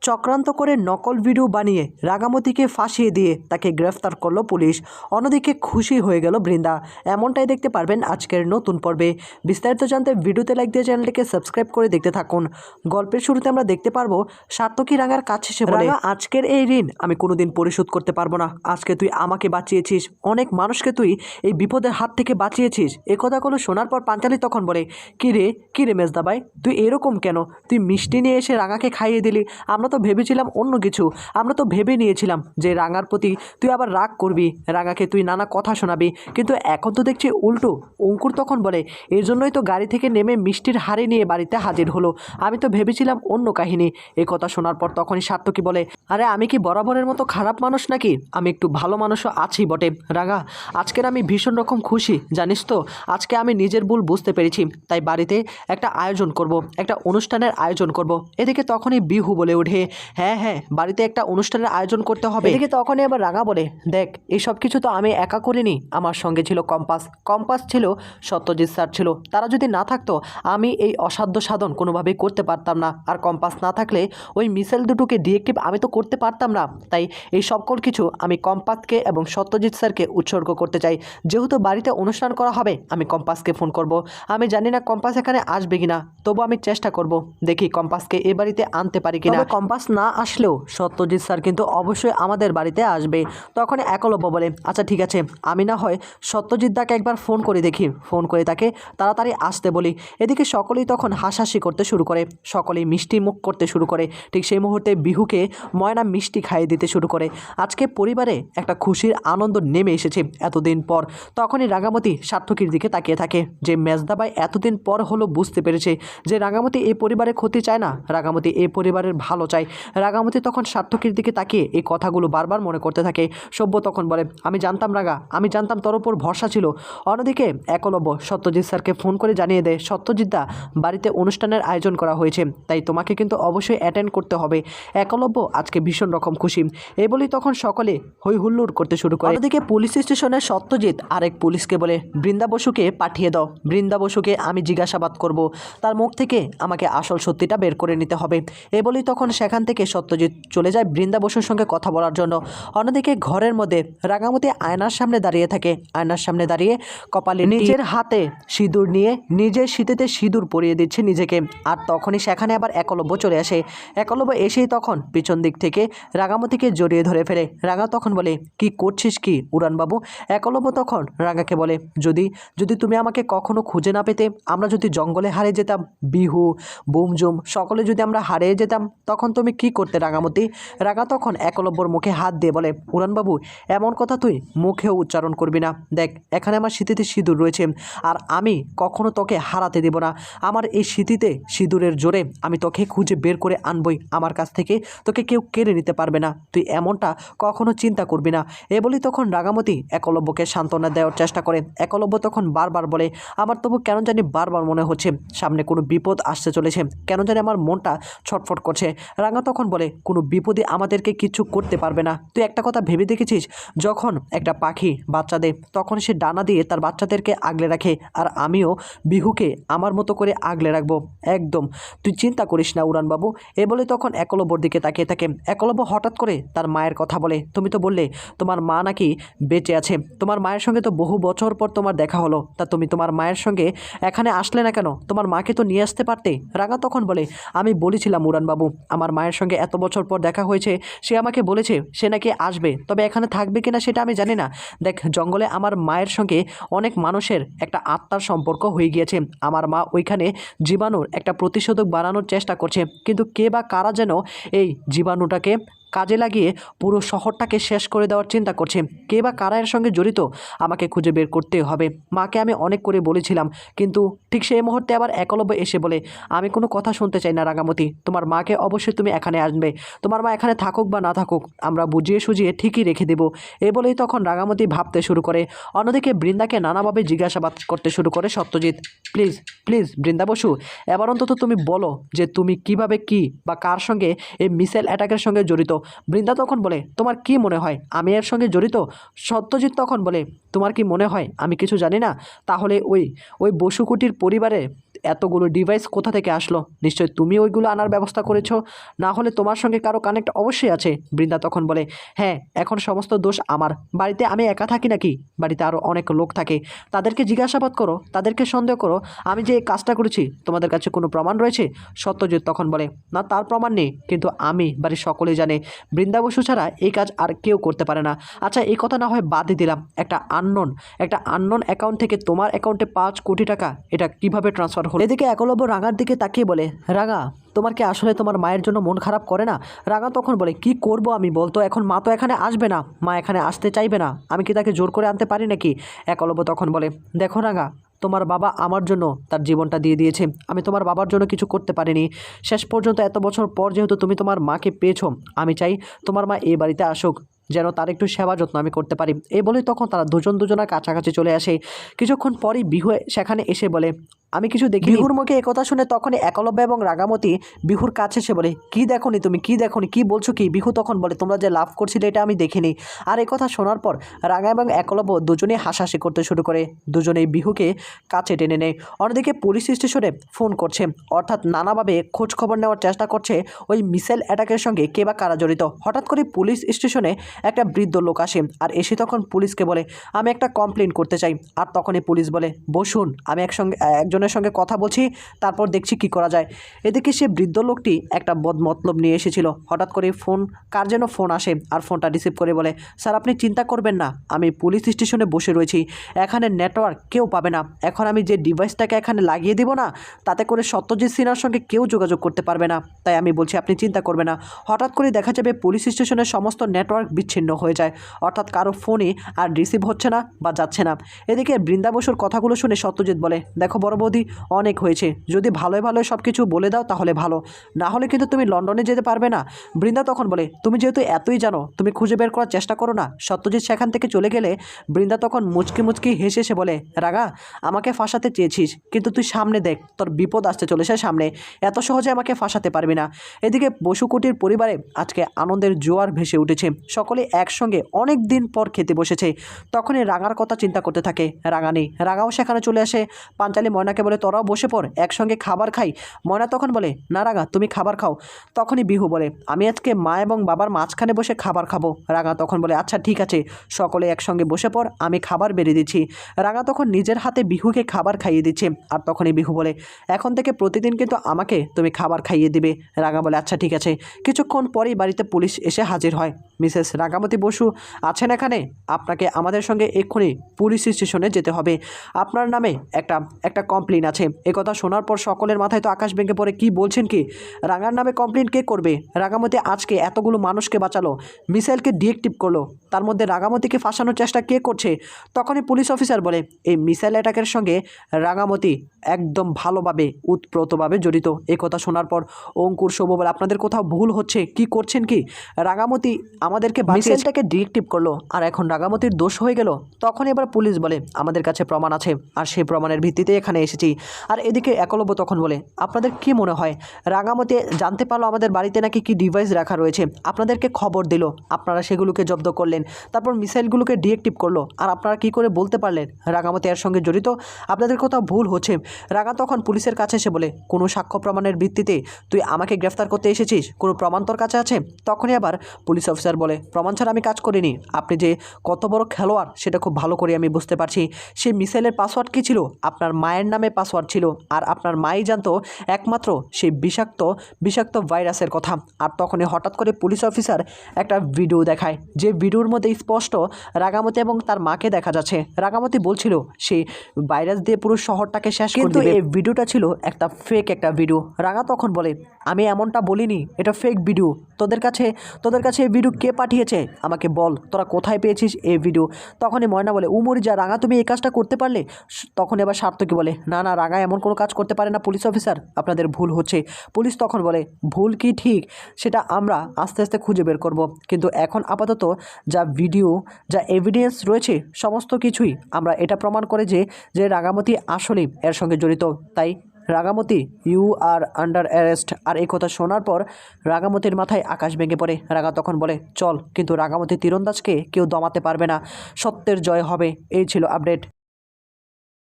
চক্রান্ত করে নকল ভিডিও বানিয়ে রাঙামতিকে ফাঁসিয়ে দিয়ে তাকে গ্রেফতার করলো পুলিশ। অন্যদিকে খুশি হয়ে গেল বৃন্দা। এমনটাই দেখতে পারবেন আজকের নতুন পর্বে। বিস্তারিত জানতে ভিডিওতে লাইক দিয়ে চ্যানেলটিকে সাবস্ক্রাইব করে দেখতে থাকুন। গল্পের শুরুতে আমরা দেখতে পারবো সার্থকী রাঙার কাছে এসে বলে, রাঙা, আজকের এই ঋণ আমি কোনোদিন পরিশোধ করতে পারবো না। আজকে তুই আমাকে বাঁচিয়েছিস, অনেক মানুষকে তুই এই বিপদের হাত থেকে বাঁচিয়েছিস। এ কথাগুলো শোনার পর পাঞ্চালি তখন বলে, কিরে মেজদা ভাই, তুই এরকম কেন? তুই মিষ্টি নিয়ে এসে রাঙাকে খাইয়ে দিলি। আমরা তো ভেবেছিলাম অন্য কিছু। আমরা তো ভেবে নিয়েছিলাম যে রাঙার প্রতি তুই আবার রাগ করবি, রাঙাকে তুই নানা কথা শোনাবি, কিন্তু এখন তো দেখছি উল্টো। অঙ্কুর তখন বলে, এই জন্যই তো গাড়ি থেকে নেমে মিষ্টির হাড়ি নিয়ে বাড়িতে হাজির হলো। আমি তো ভেবেছিলাম অন্য কাহিনী। এই কথা শোনার পর তখনই সার্থকী বলে, আরে আমি কি বরাবরের মতো খারাপ মানুষ নাকি? আমি একটু ভালো মানুষও আছি বটে। রাঙা, আজকের আমি ভীষণ রকম খুশি, জানিস তো। আজকে আমি নিজের ভুল বুঝতে পেরেছি, তাই বাড়িতে একটা আয়োজন করব, একটা অনুষ্ঠানের আয়োজন করব। এদিকে তখনই বিহু বলে ওঠে, হ্যাঁ, বাড়িতে একটা অনুষ্ঠানের আয়োজন করতে হবে। এদিকে তখনই আবার রাঙা বলে, দেখ, এই সব কিছু তো আমি একা করিনি। আমার সঙ্গে ছিল কম্পাস ছিল, সত্যজিৎ স্যার ছিল। তারা যদি না থাকতো আমি এই অসাধ্য সাধন কোনোভাবেই করতে পারতাম না। আর কম্পাস না থাকলে ওই মিসাইল দুটোকে ডিরেক্টিভ আমি তো করতে পারতাম না। তাই এই সকল কিছু আমি কম্পাসকে এবং সত্যজিৎ স্যারকে উৎসর্গ করতে চাই। যেহেতু বাড়িতে অনুষ্ঠান করা হবে, আমি কম্পাসকে ফোন করব। আমি জানি না কম্পাস এখানে আসবে কিনা, তবু আমি চেষ্টা করব, দেখি কম্পাসকে এ বাড়িতে আনতে পারি কিনা। কম্পাস না আসলেও সত্যজিৎ স্যার কিন্তু অবশ্যই আমাদের বাড়িতে আসবে। তখন একলব্য বলে, আচ্ছা ঠিক আছে, আমি না হয় সত্যজিৎ দাকে একবার ফোন করে দেখি, ফোন করে তাকে তাড়াতাড়ি আসতে বলি। এদিকে সকলেই তখন হাসাহাসি করতে শুরু করে, সকলেই মিষ্টি মুখ করতে শুরু করে। ঠিক সেই মুহূর্তে বিহুকে ময়না মিষ্টি খাইয়ে দিতে শুরু করে। আজকে পরিবারে একটা খুশির আনন্দ নেমে এসেছে এতদিন পর। তখনই রাঙামতি সার্থকীর দিকে তাকিয়ে থাকে, যে মেজদাবাই এতদিন পর হলো বুঝতে পেরেছে যে রাঙামতি এই পরিবারের ক্ষতি চায় না, রাঙামতি এই পরিবারের ভালো চায়। রাঙামতি তখন সার্থকীর দিকে তাকিয়ে এই কথাগুলো বারবার মনে করতে থাকে। সভ্য তখন বলে, আমি জানতাম রাঙা, আমি জানতাম তোর ওপর ভরসা ছিল। অন্যদিকে একলব্য সত্যজিৎ স্যারকে ফোন করে জানিয়ে দেয়, সত্যজিৎ দা, বাড়িতে অনুষ্ঠানের আয়োজন করা হয়েছে, তাই তোমাকে কিন্তু অবশ্যই অ্যাটেন্ড করতে হবে। একলব্য আজকে ভীষণ রকম খুশি। এই বলেই তখন সকলে হই হুল্লোড় করতে শুরু করে। অন্যদিকে পুলিশ স্টেশনে সত্যজিৎ আরেক পুলিশকে বলে, বৃন্দা বসুকে পাঠিয়ে দাও। বৃন্দা বসুকে আমি জিজ্ঞাসাবাদ করব, তার মুখ থেকে আমাকে আসল সত্যিটা বের করে নিতে হবে। এ বলেই তখন সেখান থেকে সত্যজিৎ চলে যায় বৃন্দা বসুর সঙ্গে কথা বলার জন্য। অন্যদিকে ঘরের মধ্যে রাঙামতি আয়নার সামনে দাঁড়িয়ে থাকে। আয়নার সামনে দাঁড়িয়ে কপালে নিজের হাতে সিঁদুর নিয়ে নিজের শীতেতে সিঁদুর পরিয়ে দিচ্ছে নিজেকে। আর তখনই সেখানে আবার একলব্য চলে আসে। একলব্য এসেই তখন পিছন দিক থেকে রাঙামতিকে জড়িয়ে ধরে ফেলে। রাঙা তখন বলে, কি করছিস কি উড়ানবাবু? একলব্য তখন রাঙাকে বলে, যদি তুমি আমাকে কখনো খুঁজে না পেতে, আমরা যদি জঙ্গলে হারিয়ে যেতাম, বিহু বুমজুম সকলে যদি আমরা হারিয়ে যেতাম, তখন তুমি কি করতে রাঙামতি? রাঙা তখন একলব্যর মুখে হাত দিয়ে বলে, উড়ানবাবু, এমন কথা তুই মুখেও উচ্চারণ করবি না। দেখ, এখানে আমার স্মৃতিতে সিঁদুর রয়েছে, আর আমি কখনো তোকে হারাতে দেব না। আমার এই স্মৃতিতে সিঁদুরের জোরে আমি তোকে খুঁজে বের করে আনবই। আমার কাছ থেকে তোকে কেউ কেড়ে নিতে পারবে না। তুই এমনটা কখনো চিন্তা করবি না। এ বলি তখন রাঙামতি একলব্যকে সান্ত্বনা দেওয়ার চেষ্টা করে। একলব্য তখন বারবার বলে, আমার তবু কেন জানি বারবার মনে হচ্ছে সামনে কোনো বিপদ আসতে চলেছে, কেন জানি আমার মনটা ছটফট করছে। রাঙা তখন বলে, কোনো বিপদই আমাদেরকে কিছু করতে পারবে না। তুই একটা কথা ভেবে দেখেছিস, যখন একটা পাখি বাচ্চা দেয় তখন সে ডানা দিয়ে তার বাচ্চাদেরকে আগলে রাখে, আর আমিও বিহুকে আমার মতো করে আগলে রাখবো। একদম তুই চিন্তা করিস না উড়ানবাবু। এ বলে তখন একলব্যর দিকে তাকিয়ে থাকে। একলব্য হঠাৎ করে তার মায়ের কথা বলে, তুমি তো বললে তোমার মা নাকি বেঁচে আছে, তোমার মায়ের সঙ্গে তো বহু বছর পর তোমার দেখা হলো, তা তুমি তোমার মায়ের সঙ্গে এখানে আসলে না কেন? তোমার মাকে তো নিয়ে আসতে পারতে। রাঙা তখন বলে, আমি বলেছিলাম উড়ানবাবু, আমার মায়ের সঙ্গে এত বছর পর দেখা হয়েছে, সে আমাকে বলেছে সে নাকি আসবে, তবে এখানে থাকবে কিনা সেটা আমি জানি না। দেখ, জঙ্গলে আমার মায়ের সঙ্গে অনেক মানুষের একটা আত্মার সম্পর্ক হয়ে গিয়েছে। আমার মা ওইখানে জীবাণুর একটা প্রতিষেধক বানানোর চেষ্টা করছে, কিন্তু কে বা কারা যেন এই জীবাণুটাকে কাজে লাগিয়ে পুরো শহরটাকে শেষ করে দেওয়ার চিন্তা করছে। কে বা কারা এর সঙ্গে জড়িত, আমাকে খুঁজে বের করতে হবে। মাকে আমি অনেক করে বলেছিলাম, কিন্তু ঠিক সেই মুহূর্তে আবার একলব্য এসে বলে, আমি কোনো কথা শুনতে চাই না রাঙামতি, তোমার মাকে অবশ্যই তুমি এখানে আসবে। তোমার মা এখানে থাকুক বা না থাকুক, আমরা বুঝিয়ে সুঝিয়ে ঠিকই রেখে দেব। এ বলেই তখন রাঙামতি ভাবতে শুরু করে। অন্যদিকে বৃন্দাকে নানাভাবে জিজ্ঞাসাবাদ করতে শুরু করে সত্যজিৎ। প্লিজ বৃন্দা বসু, এবার অন্তত তুমি বলো যে তুমি কিভাবে কি বা কার সঙ্গে এই মিসাইল অ্যাটাকের সঙ্গে জড়িত। বৃন্দা তখন বলে, তোমার কি মনে হয় আমি এর সঙ্গে জড়িত? সত্যজিৎ তখন বলে, তোমার কি মনে হয় আমি কিছু জানি না? তাহলে ওই বসুকুটির পরিবারে এতগুলো ডিভাইস কোথা থেকে আসলো? নিশ্চয়ই তুমি ওইগুলো আনার ব্যবস্থা করেছো, না হলে তোমার সঙ্গে কারো কানেক্ট অবশ্যই আছে। বৃন্দা তখন বলে, হ্যাঁ, এখন সমস্ত দোষ আমার। বাড়িতে আমি একা থাকি নাকি? বাড়িতে আরও অনেক লোক থাকে, তাদেরকে জিজ্ঞাসাবাদ করো, তাদেরকে সন্দেহ করো। আমি যে এই কাজটা করেছি তোমাদের কাছে কোনো প্রমাণ রয়েছে? সত্যজিৎ তখন বলে, না, তার প্রমাণ নেই, কিন্তু আমি বাড়ির সকলেই জানে বৃন্দা বসু ছাড়া এই কাজ আর কেউ করতে পারে না। আচ্ছা, এই কথা না হয় বাদই দিলাম, একটা আননোন অ্যাকাউন্ট থেকে তোমার অ্যাকাউন্টে 5 কোটি টাকা এটা কিভাবে ট্রান্সফার হলো? এদিকে একলব্য রাঙার দিকে তাকিয়ে বলে, রাঙা, তোমার কি আসলে তোমার মায়ের জন্য মন খারাপ করে না? রাঙা তখন বলে, কি করব আমি বলতো, এখন মা তো এখানে আসবে না, মা এখানে আসতে চাইবে না, আমি কি তাকে জোর করে আনতে পারি নাকি? একলব্য তখন বলে, দেখো রাঙা, তোমার বাবা আমার জন্য তার জীবনটা দিয়ে দিয়েছে, আমি তোমার বাবার জন্য কিছু করতে পারিনি। শেষ পর্যন্ত এত বছর পর যেহেতু তুমি তোমার মাকে পেয়েছো, আমি চাই তোমার মা এই বাড়িতে আসুক, যেন তার একটু সেবা যত্ন আমি করতে পারি। এই বলেই তখন তারা দুজনের কাছাকাছি চলে আসে। কিছুক্ষণ পরই বিহু সেখানে এসে বলে, আমি কিছু দেখি। বিহুর মুখে একথা শুনে তখনই একলব্য এবং রাগামতি বিহুর কাছে এসে বলে, কি দেখোনি তুমি, কি দেখোনি, কি বলছো কি? বিহু তখন বলে, তোমরা যে লাভ করছিলে এটা আমি দেখিনি। আর একথা শোনার পর রাগা এবং একলব্য দুজনেই হাসাহাসি করতে শুরু করে, দুজনেই বিহুকে কাছে টেনে নেয়। অন্যদিকে পুলিশ স্টেশনে ফোন করছে, অর্থাৎ নানাভাবে খোঁজ খবর নেওয়ার চেষ্টা করছে ওই মিসাইল অ্যাটাকের সঙ্গে কে বা কারা জড়িত। হঠাৎ করে পুলিশ স্টেশনে একটা বৃদ্ধ লোক আসে, আর এসে তখন পুলিশকে বলে, আমি একটা কমপ্লেন করতে চাই। আর তখনই পুলিশ বলে, বসুন, আমি একজনের সঙ্গে কথা বলছি, তারপর দেখছি কি করা যায়। এদিকে সে বৃদ্ধ লোকটি একটা বদমতলব নিয়ে এসেছিল। হঠাৎ করে কার যেন ফোন আসে, আর ফোনটা রিসিভ করে বলে, স্যার, আপনি চিন্তা করবেন না, আমি পুলিশ স্টেশনে বসে রয়েছি, এখানে নেটওয়ার্ক কেউ পাবে না। এখন আমি যে ডিভাইসটাকে এখানে লাগিয়ে দিব না, তাতে করে সত্যজিৎ সিনহার সঙ্গে কেউ যোগাযোগ করতে পারবে না, তাই আমি বলছি আপনি চিন্তা করবেন না। হঠাৎ করে দেখা যাবে পুলিশ স্টেশনের সমস্ত নেটওয়ার্ক বিচ্ছিন্ন হয়ে যায়, অর্থাৎ কারো ফোনই আর রিসিভ হচ্ছে না বা যাচ্ছে না। এদিকে বৃন্দা বসুর কথাগুলো শুনে সত্যজিৎ বলে, দেখো বড় বৌদি, অনেক হয়েছে, যদি ভালোই সব কিছু বলে দাও তাহলে ভালো, না হলে কিন্তু তুমি লন্ডনে যেতে পারবে না। বৃন্দা তখন বলে, তুমি যেহেতু এতই জানো, তুমি খুঁজে বের করার চেষ্টা করো না। সত্যজিৎ সেখান থেকে চলে গেলে বৃন্দা তখন মুচকি হেসে এসে বলে, রাগা, আমাকে ফাঁসাতে চেয়েছিস, কিন্তু তুই সামনে দেখ, তোর বিপদ আসতে চলেছে সামনে, এত সহজে আমাকে ফাঁসাতে পারবি না। এদিকে বসুকুটির পরিবারে আজকে আনন্দের জোয়ার ভেসে উঠেছে, সকলে একসঙ্গে অনেক দিন পর খেতে বসেছে। তখনই রাঙার কথা চিন্তা করতে থাকে। রাঙা নেই, রাঙাও সেখানে চলে আসে। পাঞ্চালি ময়নাকে বলে, তোরাও বসে পড়, একসঙ্গে খাবার খাই। ময়না তখন বলে, না রাঙা, তুমি খাবার খাও। তখনই বিহু বলে, আমি আজকে মা এবং বাবার মাঝখানে বসে খাবার খাবো। রাঙা তখন বলে, আচ্ছা ঠিক আছে, সকলে একসঙ্গে বসে পড়, আমি খাবার বেড়ে দিচ্ছি। রাঙা তখন নিজের হাতে বিহুকে খাবার খাইয়ে দিচ্ছে। আর তখনই বিহু বলে, এখন থেকে প্রতিদিন কিন্তু আমাকে তুমি খাবার খাইয়ে দিবে। রাঙা বলে, আচ্ছা ঠিক আছে। কিছুক্ষণ পরেই বাড়িতে পুলিশ এসে হাজির হয়। মিসেস রাগামতি বসু আছেন এখানে? আপনাকে আমাদের সঙ্গে এক্ষুনি পুলিশ স্টেশনে যেতে হবে, আপনার নামে একটা কমপ্লেন আছে। একথা শোনার পর সকলের মাথায় তো আকাশ ভেঙে পড়ে, কি বলছেন কি? রাঙার নামে কমপ্লেন কে করবে? রাগামতি আজকে এতগুলো মানুষকে বাঁচালো, মিসাইলকে ডিএক্টিভ করলো, তার মধ্যে রাগামতিকে ফাঁসানোর চেষ্টা কে করছে? তখনই পুলিশ অফিসার বলে, এই মিসাইল অ্যাটাকের সঙ্গে রাগামতি একদম ভালোভাবে উৎপ্রতভাবে জড়িত। এই কথা শোনার পর অঙ্কুর শোভ বলে, আপনাদের কোথাও ভুল হচ্ছে, কি করছেন কি? রাগামতি আমাদেরকে মিসাইলটাকে ডিরেক্টিভ করলো, আর এখন রাগামতির দোষ হয়ে গেল। তখন এবার পুলিশ বলে, আমাদের কাছে প্রমাণ আছে, আর সেই প্রমাণের ভিত্তিতে এখানে এসেছি। আর এদিকে একলব্য তখন বলে, আপনাদের কি মনে হয় রাগামতি জানতে পারলো আমাদের বাড়িতে নাকি কি ডিভাইস রাখা রয়েছে, আপনাদেরকে খবর দিল, আপনারা সেগুলোকে জব্দ করলেন, তারপর মিসাইলগুলোকে ডিরেক্টিভ করলো, আর আপনারা কি করে বলতে পারলেন রাগামতি এর সঙ্গে জড়িত? আপনাদের কোথাও ভুল হচ্ছে। রাগা তখন পুলিশের কাছে এসে বলে, কোনো সাক্ষ্য প্রমাণের ভিত্তিতে তুই আমাকে গ্রেফতার করতে এসেছিস? কোনো প্রমাণ তোর কাছে আছে? তখনই আবার পুলিশ অফিসার বলে, প্রমাণ ছাড়া আমি কাজ করিনি, আপনি যে কত বড় খেলোয়াড় সেটা খুব ভালো করে আমি বুঝতে পারছি। সেই মিসাইলের পাসওয়ার্ড কী ছিল? আপনার মায়ের নামে পাসওয়ার্ড ছিল, আর আপনার মাই জানতো একমাত্র সেই বিষাক্ত ভাইরাসের কথা। আর তখনই হঠাৎ করে পুলিশ অফিসার একটা ভিডিও দেখায়, যে ভিডিওর মধ্যে স্পষ্ট রাগামতি এবং তার মাকে দেখা যাচ্ছে। রাগামতি বলছিল সেই ভাইরাস দিয়ে পুরো শহরটাকে শেষ করে দিবে। এই ভিডিওটা ছিল একটা ভিডিও। রাগা তখন বলে, আমি এমনটা বলিনি, এটা ফেক ভিডিও। তোদের কাছে এই ভিডিও কে পাঠিয়েছে আমাকে বল, তোরা কোথায় পেয়েছিস এই ভিডিও? তখনই ময়না বলে, উমরি যা রাঙা, তুমি এই কাজটা করতে পারলে? তখন এবার সার্থকী বলে, না না, রাঙা এমন কোনো কাজ করতে পারে না পুলিশ অফিসার, আপনাদের ভুল হচ্ছে। পুলিশ তখন বলে, ভুল কি ঠিক সেটা আমরা আস্তে আস্তে খুঁজে বের করব, কিন্তু এখন আপাতত যা ভিডিও, যা এভিডেন্স রয়েছে সমস্ত কিছুই আমরা এটা প্রমাণ করে যে রাগামতি আসলেই এর সঙ্গে জড়িত। তাই রাগামতি, ইউ আর আন্ডার অ্যারেস্ট। আর এই কথা শোনার পর রাগামতির মাথায় আকাশ ভেঙে পড়ে। রাগা তখন বলে, চল, কিন্তু রাগামতি তীরন্দাজকে কেউ দমাতে পারবে না, সত্যের জয় হবে। এই ছিল আপডেট।